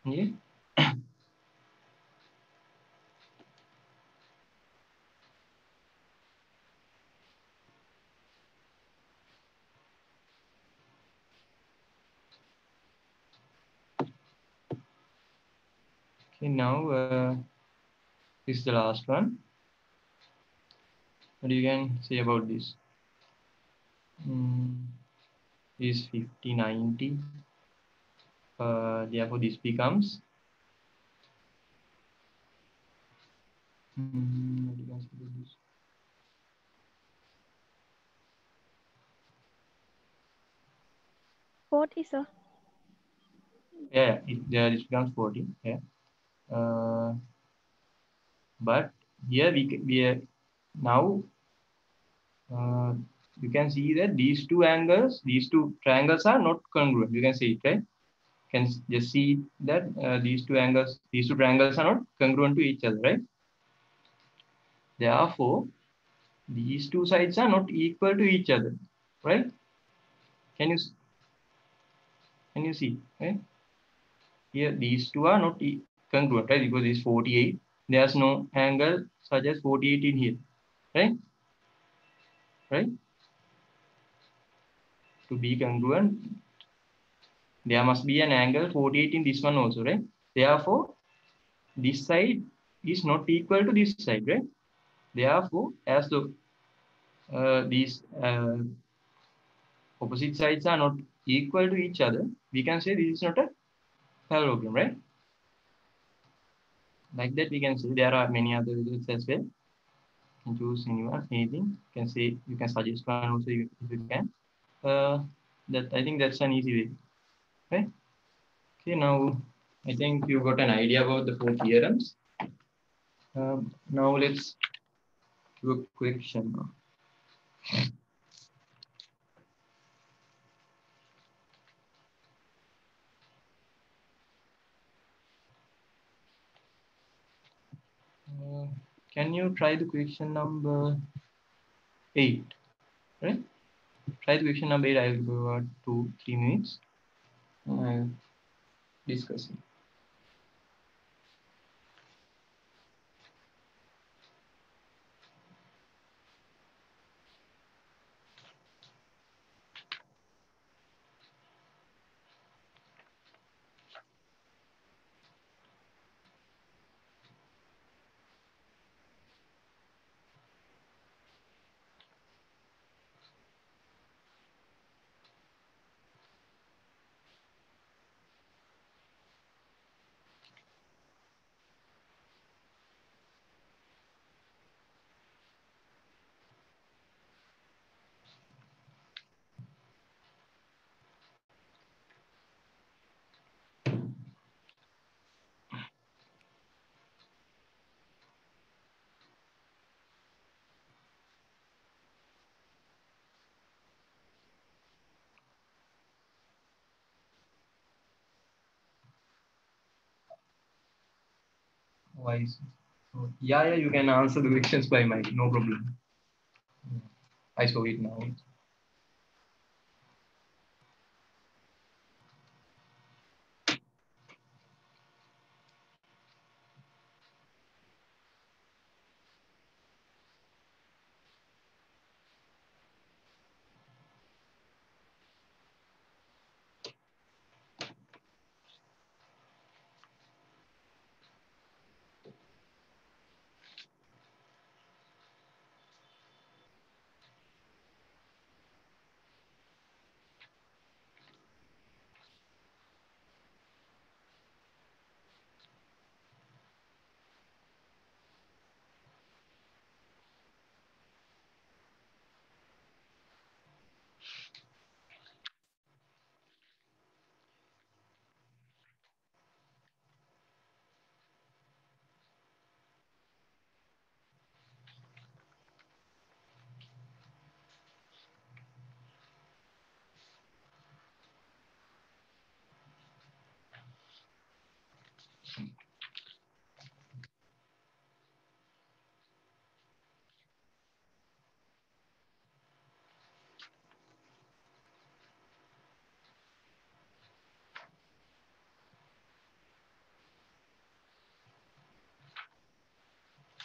Yeah. Okay, now this is the last one. What you can say about this? Is 50, 90. Therefore, this becomes what you can say about this? 40, sir. Yeah, this becomes 40. Yeah. But here we are now you can see that these two triangles are not congruent. You can see it, right? You can just see that these two triangles are not congruent to each other, right? Therefore, these two sides are not equal to each other, right? Can you see, right? Here, these two are not congruent, right? Because it's 48. There's no angle such as 48 in here, right? Right? To be congruent, there must be an angle 48 in this one also, right? Therefore, this side is not equal to this side, right? Therefore, as these opposite sides are not equal to each other, we can say this is not a parallelogram, right? Like that, we can say there are many other results as well. You can choose anything. You can say you can suggest one also if you can. That I think that's an easy way, right? Okay, now I think you got an idea about the four theorems. Now let's do a question. Can you try the question number 8, right? Try the question number 8. I will go about 2-3 minutes discussing. Why? Yeah, you can answer the questions by mic, no problem. I saw it now.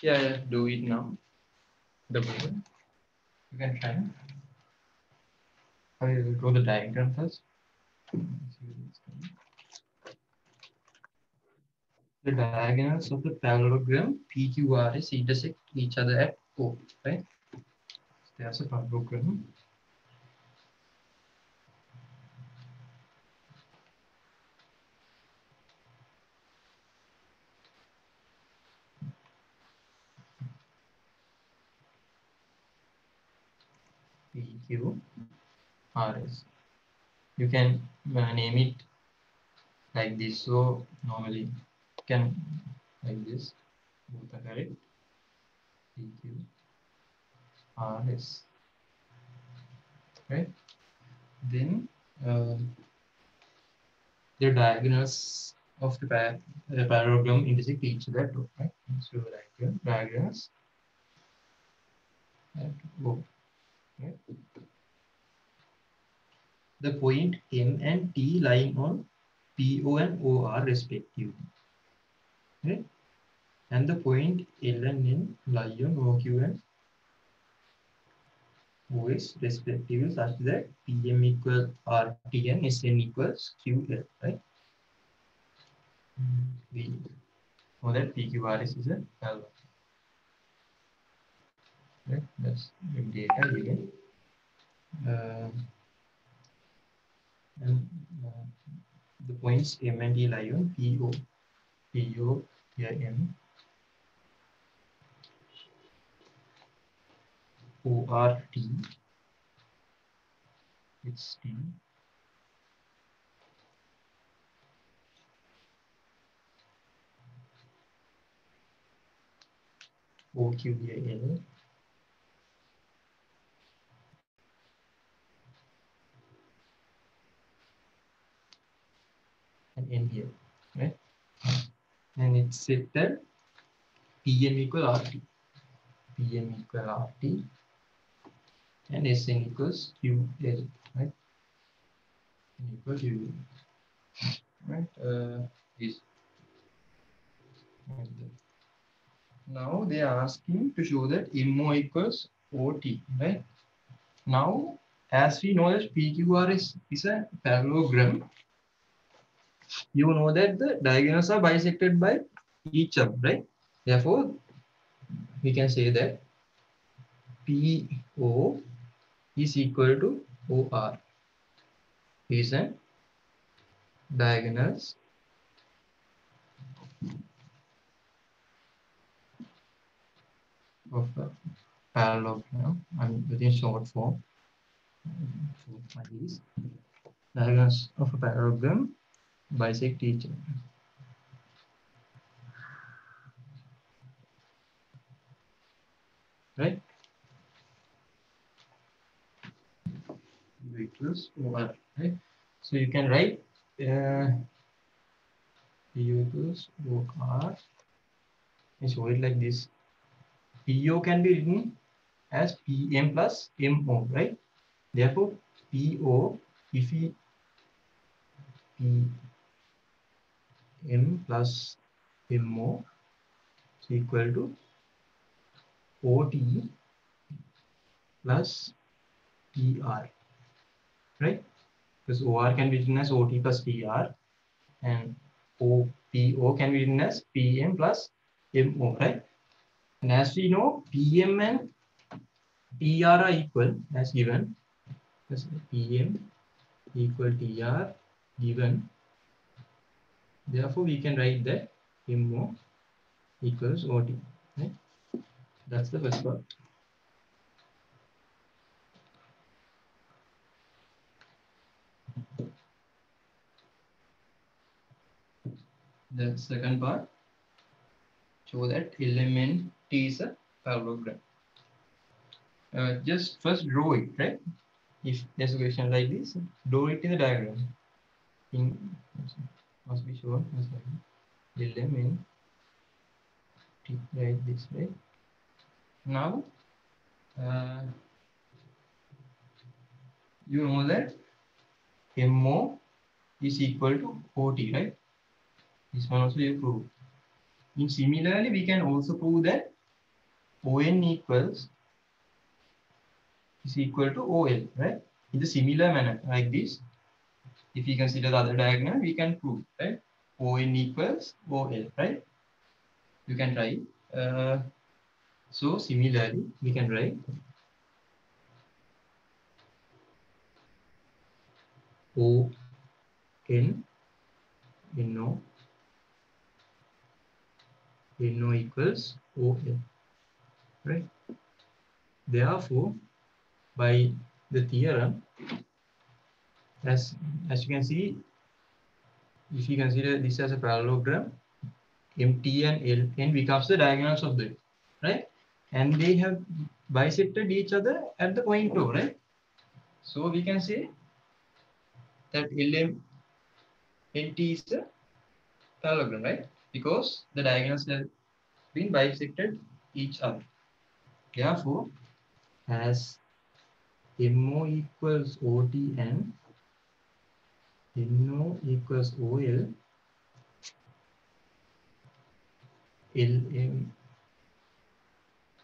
Yeah, do it now. The board. You can try. I will draw the diagram first. The diagonals of the parallelogram PQRS intersect each other at O, right? There's a parallelogram. PQRS. You can name it like this. So normally you can like this. Both are correct. PQRS. Right? Then the diagonals of the parallelogram intersect each other too, right? So diagonals at O. Right? The point M and T lying on PO and OR respectively. Right? And the point L and N lie on OQ and OS respectively such that PM equals RT and SN equals QL, right? We know that PQRS is a valve. Right? That's the data given. And the points M and D lie on PO here M, OR T, it's T, OQ here L, and N here, right? And it's set that PM equal RT, PM equal RT, and SN equals QL, right? N equals QL, right? This. Now they are asking to show that MO equals OT, right? Now, as we know that PQR is a parallelogram, you know that the diagonals are bisected by each other, right? Therefore, we can say that PO is equal to OR. These are diagonals of a parallelogram. I'm within short form. Like these diagonals of a parallelogram bisect each other. Right? Equals OR. Right? So you can write equals OR. And show it like this. PO can be written as PM plus MO, right? Therefore, PO, if we PM plus MO is equal to OT plus PR, right? Because OR can be written as OT plus PR and PO can be written as PM plus MO, right? And as we know, PM and PR are equal as given. Because PM equal TR given. Therefore, we can write that MO equals OT. Right? That's the first part. The second part, show that element T is a parallelogram. Just first draw it, right? If there's a question like this, draw it in the diagram. Must be shown as element T, like this, right? Now, you know that MO is equal to OT, right? This one also you prove. And similarly, we can also prove that ON equals is equal to OL, right? In the similar manner like this, if we consider the other diagonal, we can prove, right? ON equals OL, right? You can try. So similarly, we can write ON NO equals OL, right? Therefore, by the theorem, as you can see, if you consider this as a parallelogram, MT and LN becomes the diagonals of them, right? And they have bisected each other at the point O, right? So we can say that LM NT is a parallelogram, right? Because the diagonals have been bisected each other. Therefore, as MO equals OT and NO equals OL, LM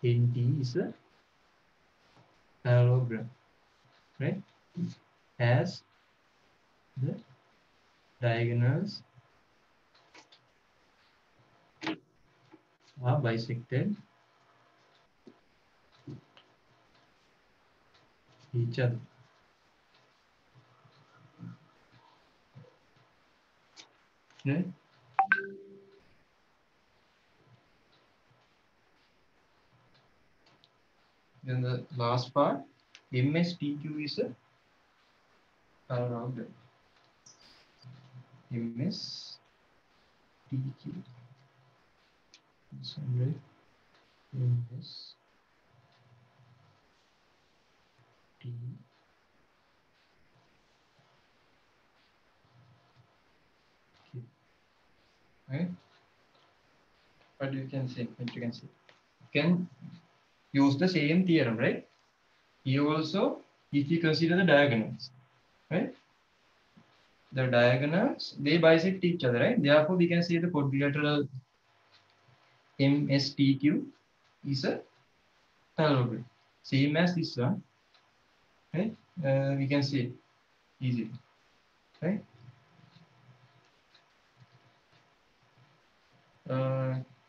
NT is a parallelogram, right? As the diagonals are bisected each other. Right? Then the last part, MSTQ is a parallelogram. MSTQ. This one, right? MSTQ. Right? What you can say? What you can say? You can use the same theorem, right? Here also, if you consider the diagonals, right? The diagonals, they bisect each other, right? Therefore, we can say the quadrilateral MSTQ is a parallelogram. Same as this one, right? We can say easily, right?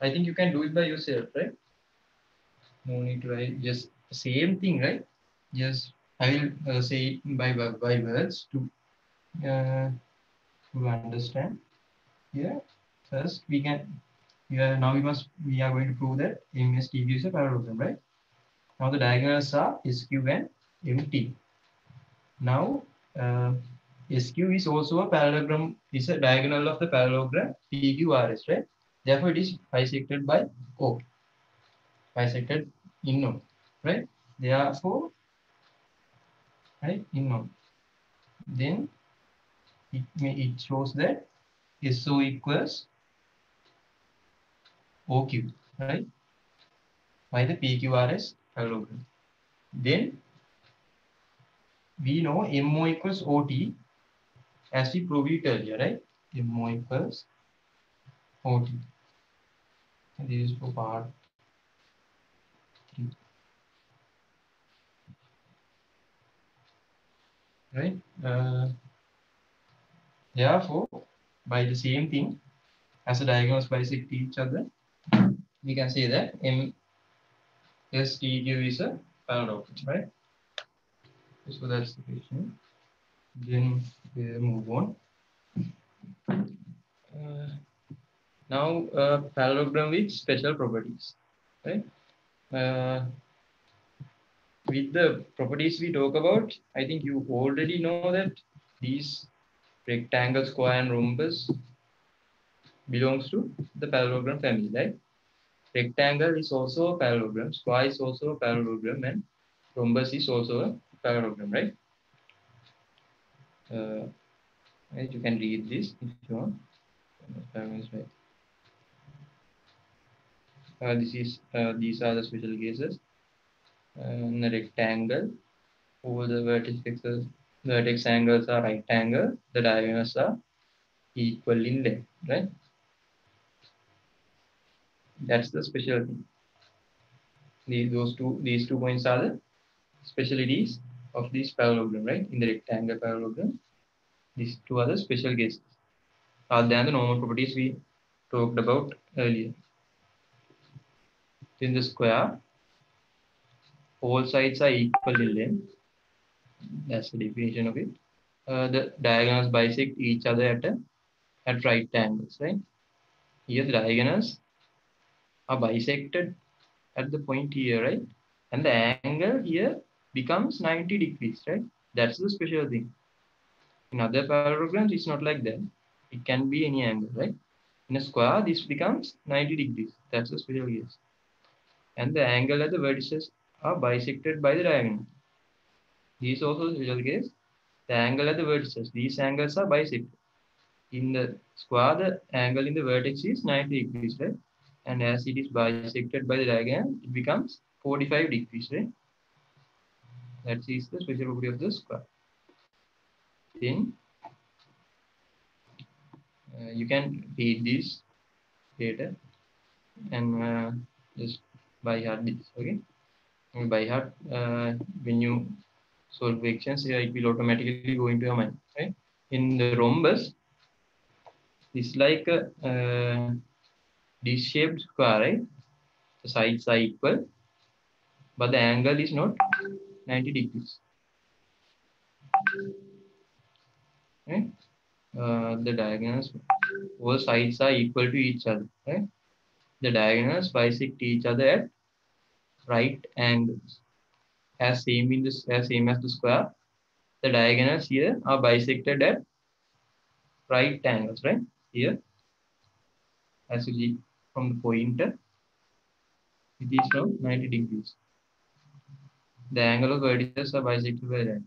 I think you can do it by yourself, right? No need to write, just same thing, right? Just I will say it by words to understand. Yeah. First, we can. Yeah. Now we are going to prove that MSTQ is a parallelogram, right? Now the diagonals are SQ and MT. Now SQ is also a parallelogram. Is a diagonal of the parallelogram PQRS, right? Therefore, it is bisected by O. Bisected in O, right? Therefore, right, in O. Then it shows that SO equals OQ, right? By the PQRS parallelogram. Then we know MO equals OT as we proved it earlier, right? MO equals OT. And this is for part 3, right? Therefore, by the same thing, as the diagonals bisect each other, we can say that MSTQ is a parallelogram, right? So that's the question. Then we move on. Now, parallelogram with special properties, right? With the properties we talk about, I think you already know that these rectangle, square, and rhombus belongs to the parallelogram family, right? Rectangle is also a parallelogram, square is also a parallelogram, and rhombus is also a parallelogram, right? Right, you can read this if you want. These are the special cases. In a rectangle, over the vertex angles are right angle, the diagonals are equal in length, right? That's the special thing. These two points are the specialties of this parallelogram, right? In the rectangle parallelogram, these two are the special cases other than the normal properties we talked about earlier. In the square, all sides are equal in length. That's the definition of it. The diagonals bisect each other at right angles, right? Here the diagonals are bisected at the point here, right? And the angle here becomes 90 degrees, right? That's the special thing. In other parallelograms, it's not like that. It can be any angle, right? In a square, this becomes 90 degrees. That's the special case. And the angle at the vertices are bisected by the diagonal. This is also the special case. The angle at the vertices, these angles are bisected. In the square, the angle in the vertex is 90 degrees, right? And as it is bisected by the diagonal, it becomes 45 degrees, right? That is the special property of the square. Then you can read this later and just by heart this, okay? And by heart, when you solve equations, it will automatically go into your mind, right? In the rhombus, it's like a disc-shaped square, right? The sides are equal, but the angle is not 90 degrees. Right? The diagonals, all sides are equal to each other. Right? The diagonals bisect each other at right angles. As same as the square, the diagonals here are bisected at right angles. Right? Here, as you see from the pointer, it is from 90 degrees. The angle of vertices are bisected by that.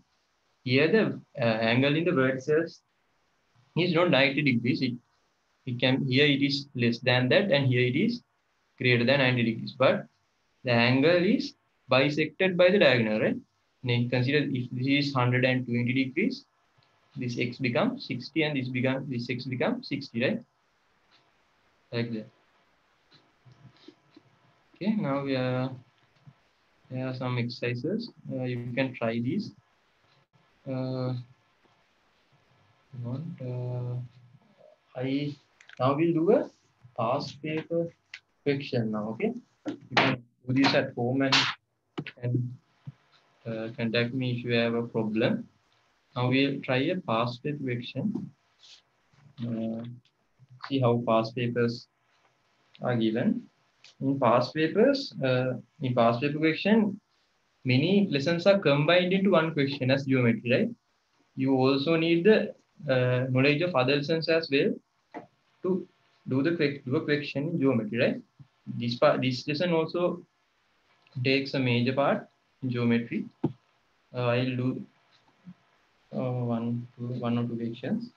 Here, the angle in the vertices is not 90 degrees. It can, here it is less than that, and here it is greater than 90 degrees. But the angle is bisected by the diagonal, right? Now consider if this is 120 degrees, this x becomes 60, and this x becomes 60, right? Like that. Okay, now there are some exercises. You can try these. I now we'll do a past paper question now. Okay, you can do this at home and contact me if you have a problem. Now we'll try a past paper question. See how past papers are given. In past paper question, many lessons are combined into one question as geometry, right? You also need the knowledge of other lessons as well to do a question in geometry, right? This lesson also takes a major part in geometry. I'll do one or two questions.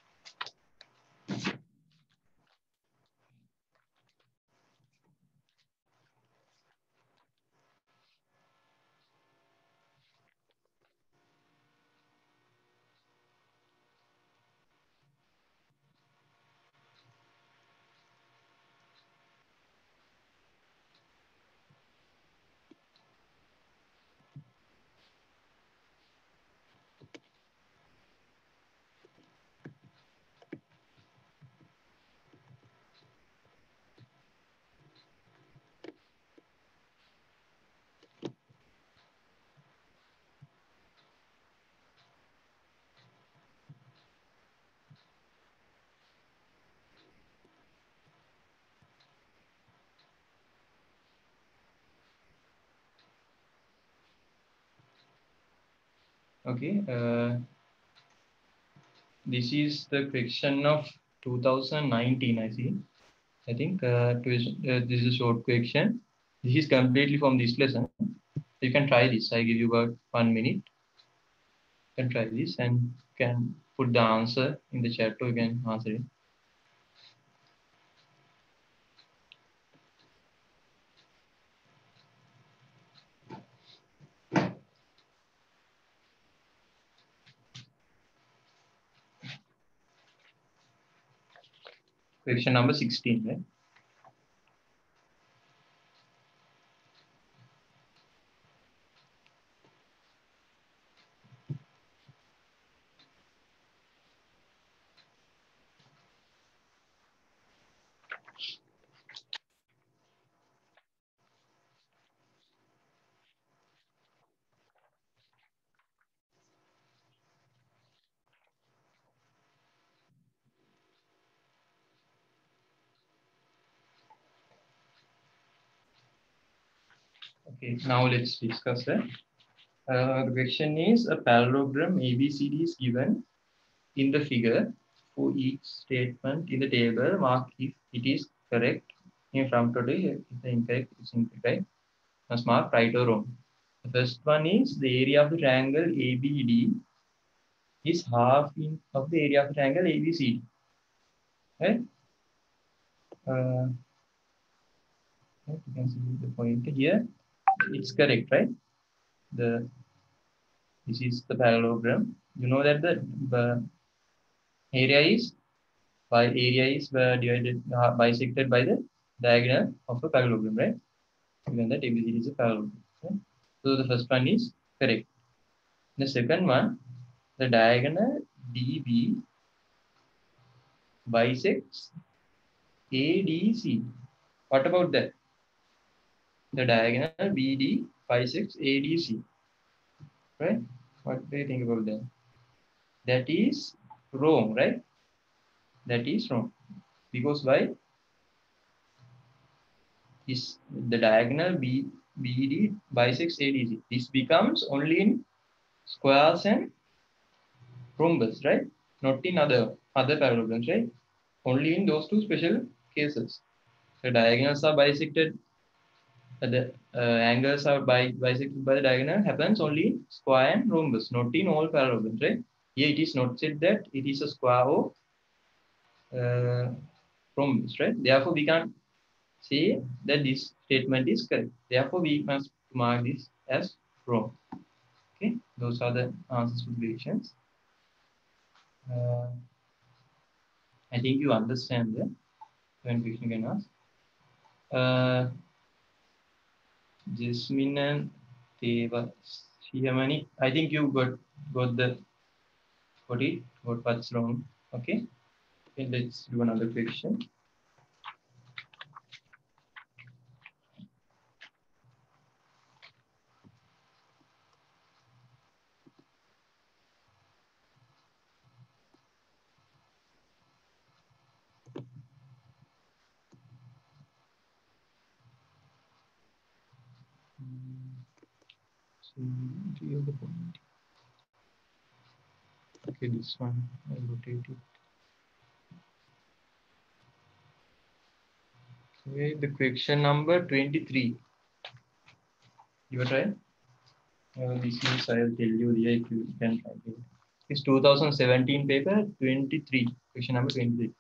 Okay, this is the question of 2019, I see. I think this is a short question. This is completely from this lesson. You can try this. I give you about 1 minute. You can try this and can put the answer in the chat or you can answer it. Question number 16, right? Okay, now let's discuss that. The question is, a parallelogram ABCD is given in the figure. For each statement in the table, mark if it is correct in front of it. If the incorrect is incorrect, must mark right or wrong. The first one is the area of the triangle ABD is half of the area of the triangle ABCD. Right? You can see the point here. It's correct, right? This is the parallelogram. You know that the area is divided bisected by the diagonal of a parallelogram, right? Given that ABCD is a parallelogram. Right? So the first one is correct. The second one, the diagonal DB bisects ADC. What about that? The diagonal BD bisects ADC. Right? What do you think about that? That is wrong, right? That is wrong. Because why? Is the diagonal BD bisects ADC. This becomes only in squares and rhombus, right? Not in other parallelograms, right? Only in those two special cases. The diagonals are bisected. The angles are bisected by the diagonal happens only in square and rhombus, not in all parallelograms, right? Here it is not said that it is a square or rhombus, right? Therefore, we can't say that this statement is correct. Therefore, we must mark this as wrong. Okay, those are the answers to the questions. I think you understand the when question can ask. Jasmine and Deva Shiamani, I think you got what's wrong. Okay, let's do another question. So, the point. Okay, this one I rotate it. Okay, the question number 23. You try. This is I'll tell you here if you can find it. It's 2017 paper 23. Question number 23.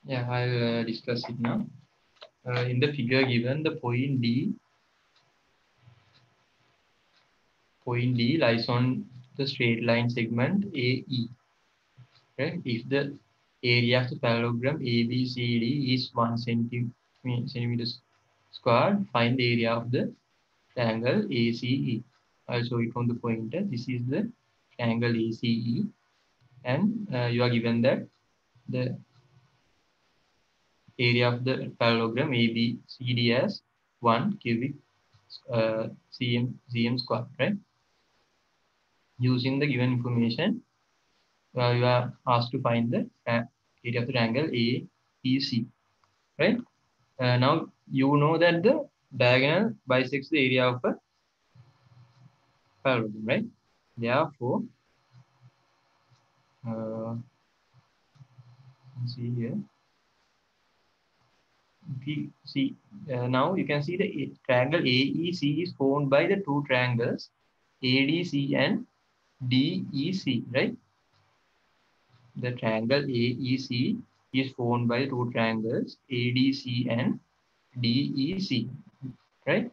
Yeah, I'll discuss it now. In the figure given, the point D lies on the straight line segment AE. Right? If the area of the parallelogram ABCD is 1 centimeter squared, find the area of the triangle ACE. I'll show it from the pointer. This is the triangle ACE, and you are given that the area of the parallelogram ABCD as 1 cubic cm square, right? Using the given information, you are asked to find the area of the triangle AEC, right? Now you know that the diagonal bisects the area of a parallelogram, right? Therefore, see here. if you see now, you can see the triangle AEC is formed by the two triangles ADC and DEC, right? The triangle AEC is formed by two triangles ADC and DEC, right?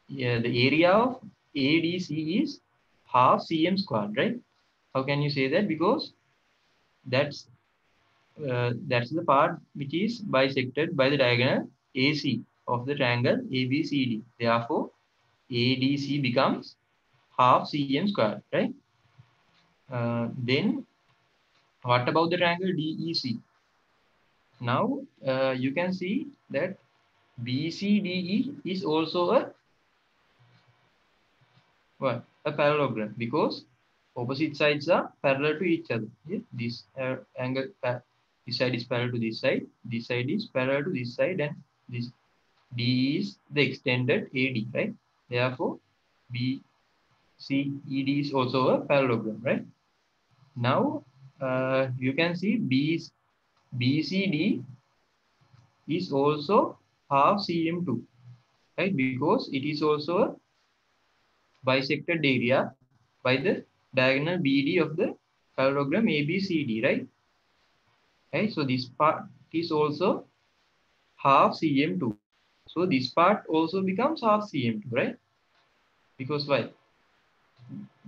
Yeah, the area of ADC is half cm squared, right? How can you say that? Because that's that's the part which is bisected by the diagonal AC of the triangle ABCD. Therefore, ADC becomes half cm squared, right? Then what about the triangle DEC? Now you can see that BCDE is also a what? A parallelogram because opposite sides are parallel to each other. Yeah? This angle, this side is parallel to this side is parallel to this side, and this D is the extended AD, right? Therefore, BCED is also a parallelogram, right? Now, you can see BCD is also half CM2, right? Because it is also a bisected area by the diagonal BD of the parallelogram ABCD, right? Okay, so this part is also half CM2. So this part also becomes half CM2, right? Because why?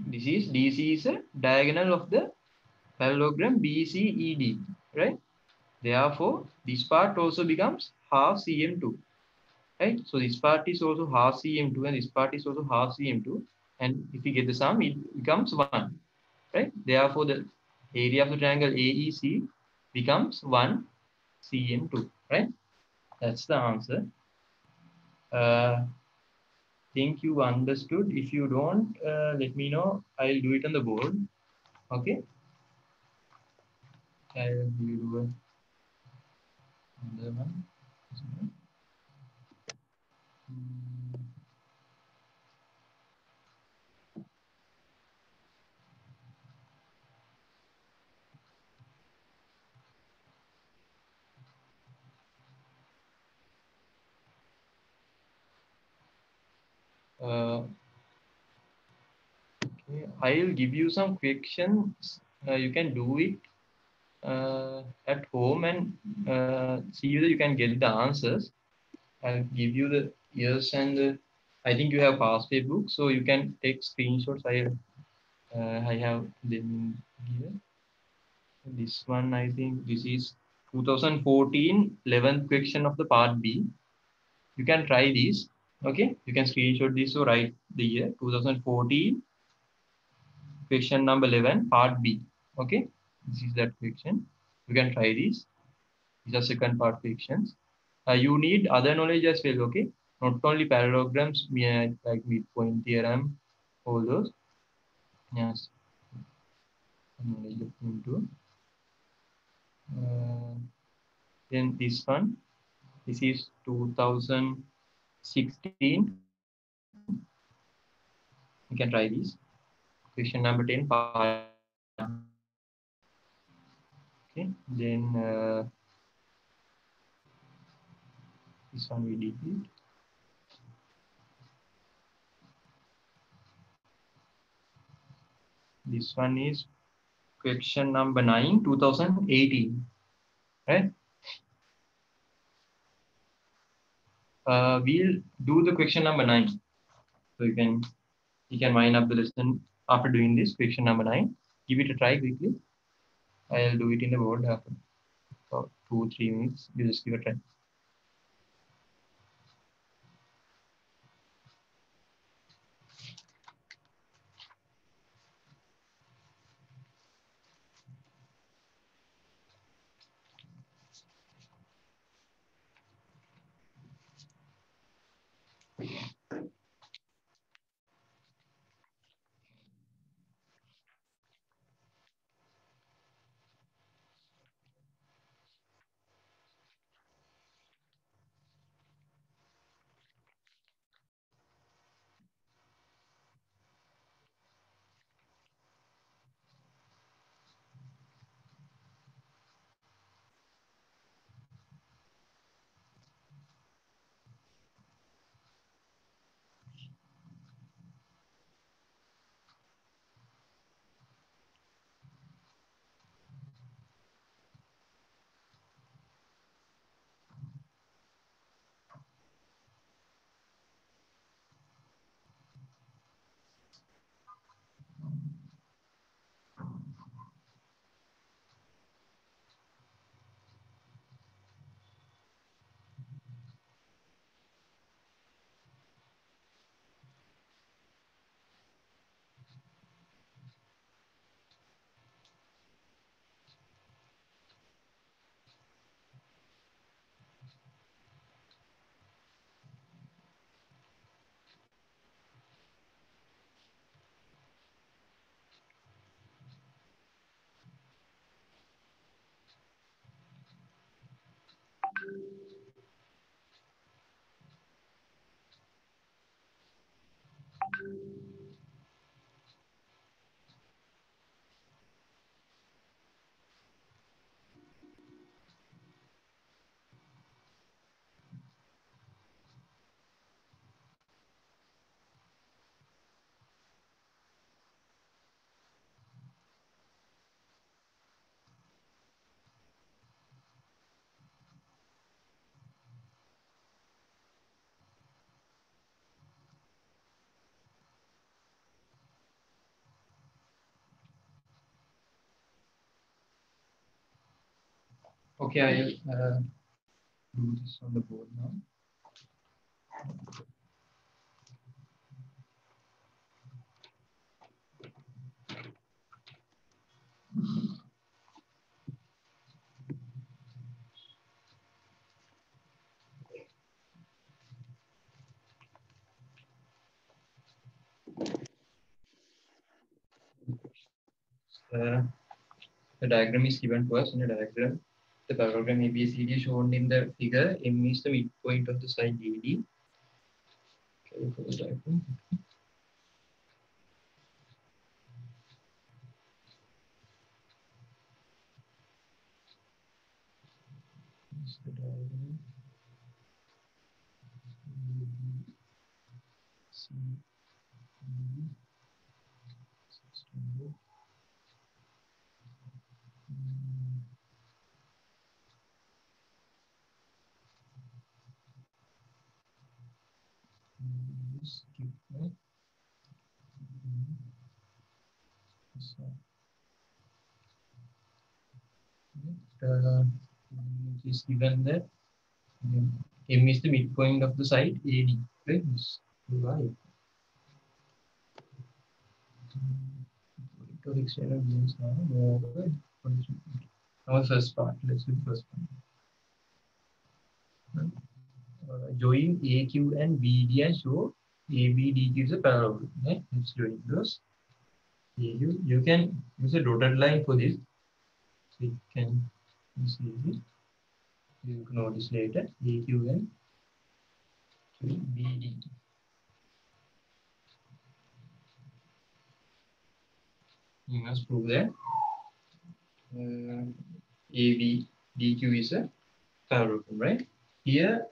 This is DC is a diagonal of the parallelogram BCED, right? Therefore, this part also becomes half CM2, right? So this part is also half CM2 and this part is also half CM2. And if we get the sum, it becomes 1, right? Therefore, the area of the triangle AEC becomes 1 cm2, right? That's the answer. Think you understood. If you don't, let me know. I'll do it on the board. Okay. I'll do another one. Okay. I'll give you some questions. You can do it at home and see whether you can get the answers. I'll give you the years and I think you have past book, so you can take screenshots. I have them here. This one, I think this is 2014 11th question of the part B. You can try this. Okay, you can screenshot this or write the year 2014 question number 11 part B. Okay, this is that question. You can try this. These are second part questions. You need other knowledge as well. Okay, not only parallelograms, like midpoint theorem, all those. Yes, knowledge into. Then this one. This is 2016. You can try this. Question number 10, part B. Okay, then this one we did it. This one is question number 9, 2018. Right? We'll do the question number 9. So you can wind up the lesson after doing this question number 9. Give it a try quickly. I'll do it in the board after 2-3 minutes. You just give it a try. Okay, I'll do this on the board now. Uh, the diagram is given to us in the diagram. The parallelogram ABCD is shown in the figure. M is the midpoint of the side AD. Okay, for the diagram. This is the diagram. C, D, 16. Skip that. So, it is given that M is the midpoint of the side AD. Right? Right. External views now. Now first part. Let's do the first part. Join AQ and BD and show ABDQ is a parallelogram. Right? Let's join those. You can use a dotted line for this. So you can see it. You can notice later AQ and BD. You must prove that ABDQ is a parallelogram, right? Here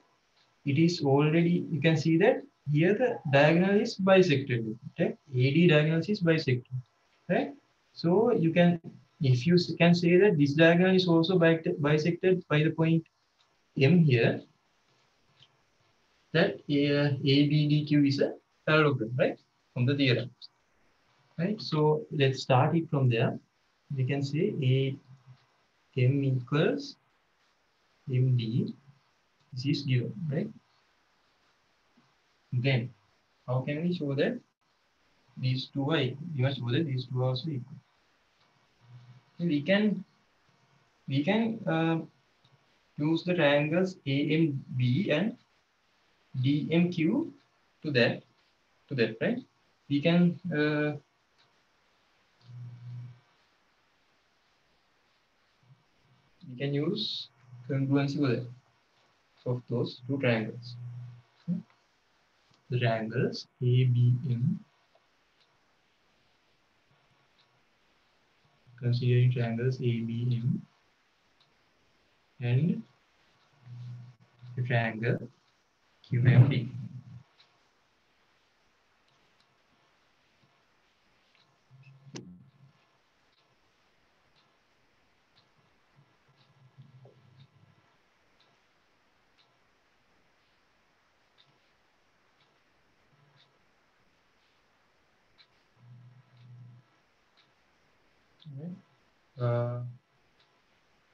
it is already, you can see that here the diagonal is bisected. Right? AD diagonal is bisected. Right? So you can, if you can say that this diagonal is also bisected by the point M here, that ABDQ is a parallelogram, right? From the theorem. Right? So let's start it from there. We can say M equals MD. This is given, right? Then how can we show that these two are equal? We must show that these two are also equal. So we can use the triangles AMB and DMQ to that, right? We can use congruency over there of those two triangles. The triangles ABM, considering triangles ABM and the triangle QMD.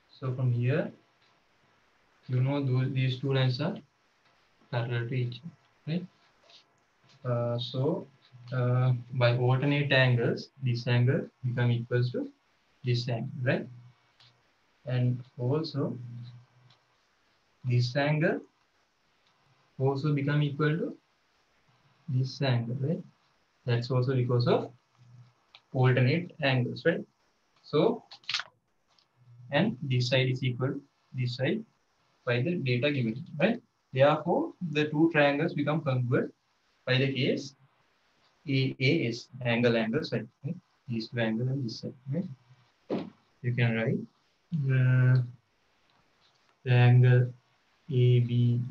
So from here, you know these two lines are parallel to each other, right? So by alternate angles, this angle become equals to this angle, right? And also this angle also become equal to this angle, right? That's also because of alternate angles, right? So, and this side is equal to this side by the data given, right? Therefore, the two triangles become congruent by the case AAS, angle side, right? These two angles and this side, right? You can write the angle ABM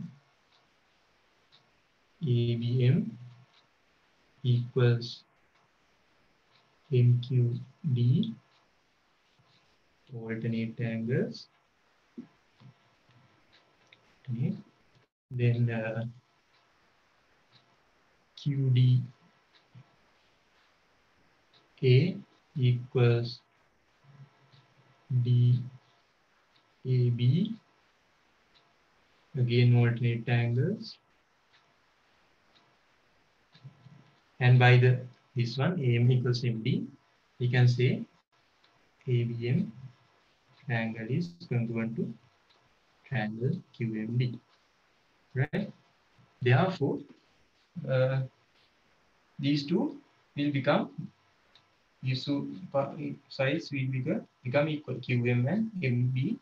equals MQD, alternate angles. Then QDA equals AB, again alternate angles, and by this one AM equals MD, we can say ABM triangle is congruent to triangle QMD, right? Therefore, uh, these two will become, these two sides will become equal. QM and MB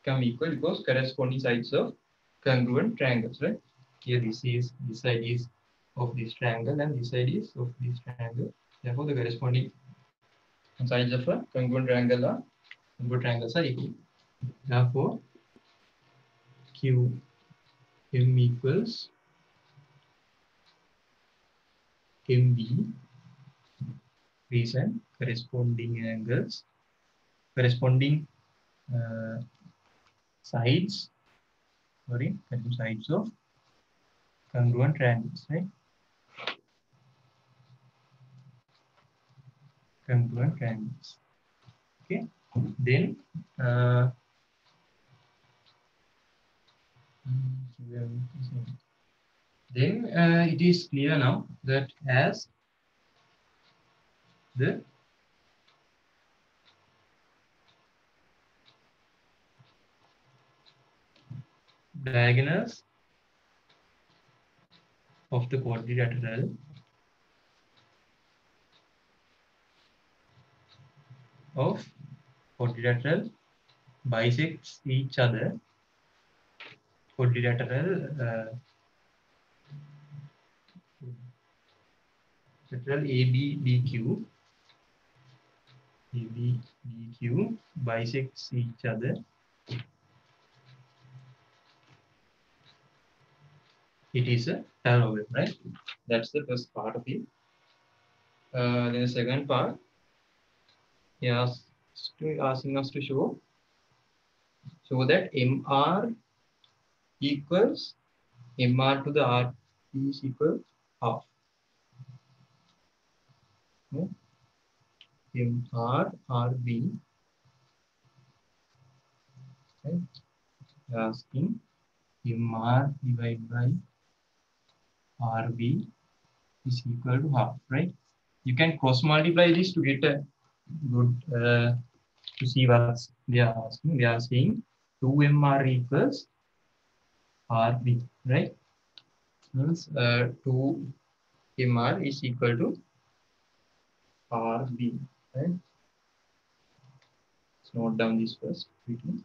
become equal because corresponding sides of congruent triangles, right? Here this side is of this triangle and this side is of this triangle. Therefore, the corresponding sides of a congruent triangles are equal. Therefore, QM equals MB. Reason corresponding angles, corresponding uh, sides, sides of congruent triangles, right? Congruent triangles. Okay. Then it is clear now that as the diagonals of the quadrilateral bisects each other, quadrilateral ABBQ bisects each other, it is a parallelogram, right? That's the first part of it. Then the second part, he asking us to show that MR equals MR to the RB is equal half. Okay. MR RB, right? Asking MR divided by RB is equal to half, right? You can cross multiply this to get a good to see what they are asking. They are saying 2MR equals RB, right? Means 2MR is equal to RB, right? Let's note down this first quickly.